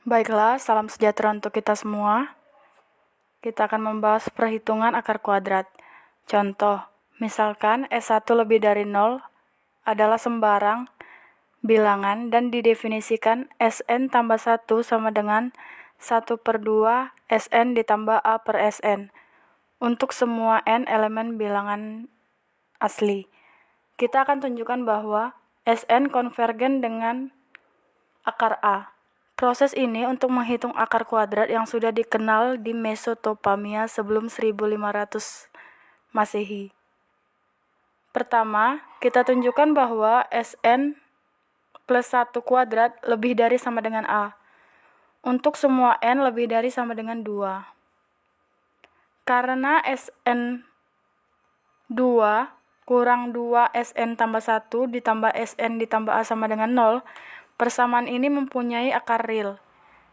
Baiklah, salam sejahtera untuk kita semua. Kita akan membahas perhitungan akar kuadrat. Contoh, misalkan S1 lebih dari 0 adalah sembarang bilangan dan didefinisikan Sn tambah 1 sama dengan 1/2 Sn ditambah A per Sn untuk semua n elemen bilangan asli. Kita akan tunjukkan bahwa Sn konvergen dengan akar A. Proses ini untuk menghitung akar kuadrat yang sudah dikenal di Mesopotamia sebelum 1500 Masehi. Pertama, kita tunjukkan bahwa Sn plus 1 kuadrat lebih dari sama dengan A. Untuk semua n lebih dari sama dengan 2. Karena Sn 2 kurang 2 Sn tambah 1 ditambah Sn ditambah A sama dengan 0, persamaan ini mempunyai akar real.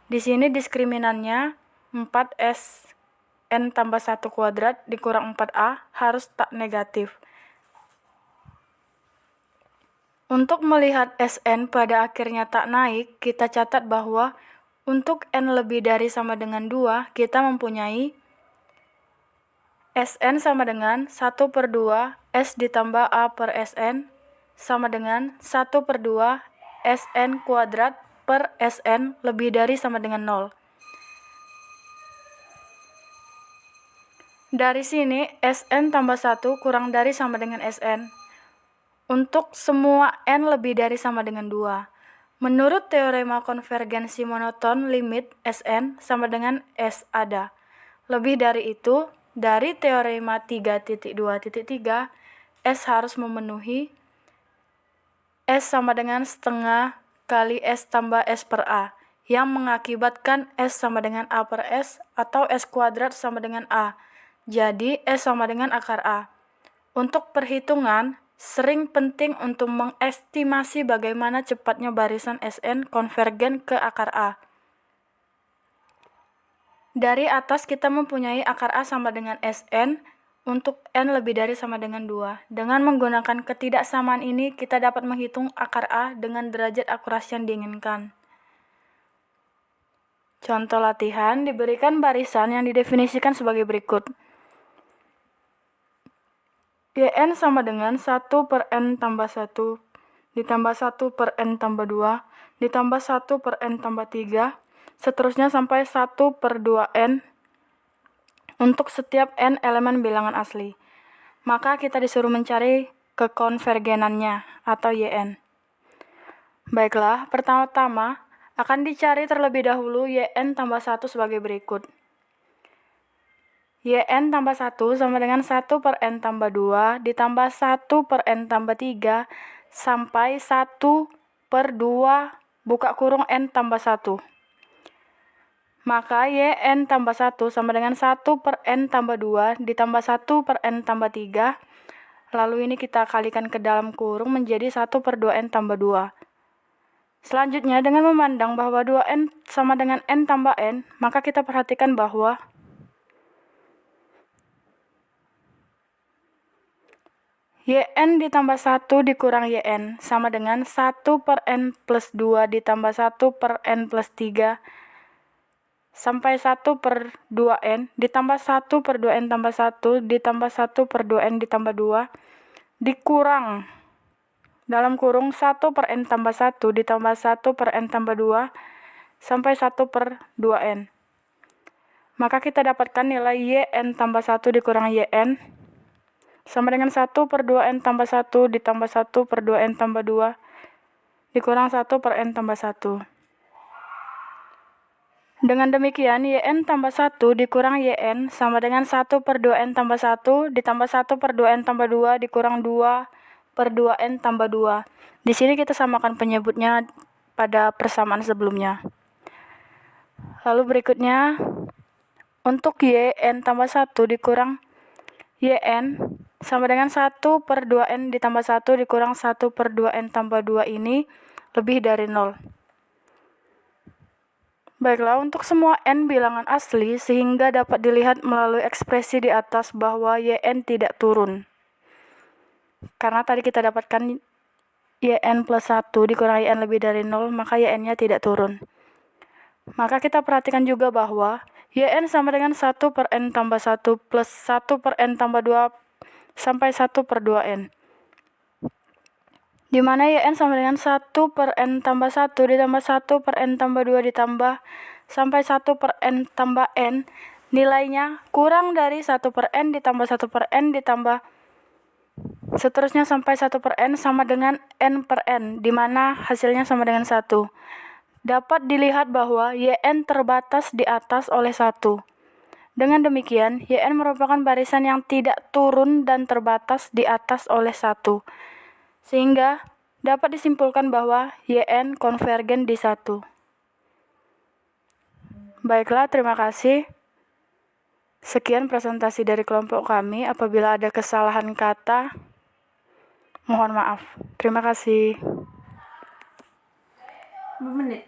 Di sini diskriminannya 4Sn tambah 1 kuadrat dikurang 4A harus tak negatif. Untuk melihat Sn pada akhirnya tak naik, kita catat bahwa untuk n lebih dari sama dengan 2, kita mempunyai Sn sama dengan 1/2 S ditambah A per Sn sama dengan 1/2 Sn kuadrat per Sn lebih dari sama dengan 0. Dari sini, Sn tambah 1 kurang dari sama dengan Sn. Untuk semua n lebih dari sama dengan 2. Menurut teorema konvergensi monoton, limit Sn sama dengan S ada. Lebih dari itu, dari teorema 3.2.3, S harus memenuhi S sama dengan setengah kali S tambah S per A, yang mengakibatkan S sama dengan A per S atau S kuadrat sama dengan A. Jadi, S sama dengan akar A. Untuk perhitungan, sering penting untuk mengestimasi bagaimana cepatnya barisan Sn konvergen ke akar A. Dari atas kita mempunyai akar A sama dengan Sn untuk n lebih dari sama dengan 2. Dengan menggunakan ketidaksamaan ini, kita dapat menghitung akar A dengan derajat akurasi yang diinginkan. Contoh latihan, diberikan barisan yang didefinisikan sebagai berikut. Yn sama dengan 1 per n tambah 1 ditambah 1 per n tambah 2 ditambah 1 per n tambah 3, seterusnya sampai 1 per 2n untuk setiap n elemen bilangan asli. Maka kita disuruh mencari kekonvergenannya atau Yn. Baiklah, pertama-tama akan dicari terlebih dahulu Yn tambah 1 sebagai berikut. Yn tambah 1 sama dengan 1 per n tambah 2 ditambah 1 per n tambah 3 sampai 1 per 2 buka kurung n tambah 1. Maka Yn tambah 1 sama dengan 1 per n tambah 2 ditambah 1 per n tambah 3. Lalu ini kita kalikan ke dalam kurung menjadi 1 per 2n tambah 2. Selanjutnya, dengan memandang bahwa 2n sama dengan n tambah n, maka kita perhatikan bahwa Yn ditambah 1 dikurang Yn sama dengan 1 per n plus 2 ditambah 1 per n plus 3 sampai 1 per 2n ditambah 1 per 2n tambah 1 ditambah 1 per 2n ditambah 2 dikurang dalam kurung 1 per n tambah 1 ditambah 1 per n tambah 2 sampai 1 per 2n. Maka kita dapatkan nilai Yn tambah 1 dikurang Yn sama dengan 1 per 2n tambah 1 ditambah 1 per 2n tambah 2 dikurang 1 per n tambah 1. Dengan demikian, Yn tambah 1 dikurang Yn sama dengan 1 per 2n tambah 1 ditambah 1 per 2n tambah 2 dikurang 2 per 2n tambah 2. Di sini kita samakan penyebutnya pada persamaan sebelumnya. Lalu berikutnya, untuk Yn tambah 1 dikurang Yn sama dengan 1 per 2n ditambah 1 dikurang 1 per 2n tambah 2 ini lebih dari 0. Baiklah, untuk semua n bilangan asli, sehingga dapat dilihat melalui ekspresi di atas bahwa Yn tidak turun. Karena tadi kita dapatkan Yn plus 1 dikurang Yn lebih dari 0, maka Yn-nya tidak turun. Maka kita perhatikan juga bahwa YN sama dengan 1 per N tambah 1 plus 1 per N tambah 2 sampai 1 per 2N. Di mana YN sama dengan 1 per N tambah 1 ditambah 1 per N tambah 2 ditambah sampai 1 per N tambah N, nilainya kurang dari 1 per N ditambah 1 per N ditambah seterusnya sampai 1 per N sama dengan N per N, di mana hasilnya sama dengan 1. Dapat dilihat bahwa YN terbatas di atas oleh 1. Dengan demikian, YN merupakan barisan yang tidak turun dan terbatas di atas oleh 1. Sehingga dapat disimpulkan bahwa YN konvergen di 1. Baiklah, terima kasih. Sekian presentasi dari kelompok kami. Apabila ada kesalahan kata, mohon maaf. Terima kasih. Berapa menit?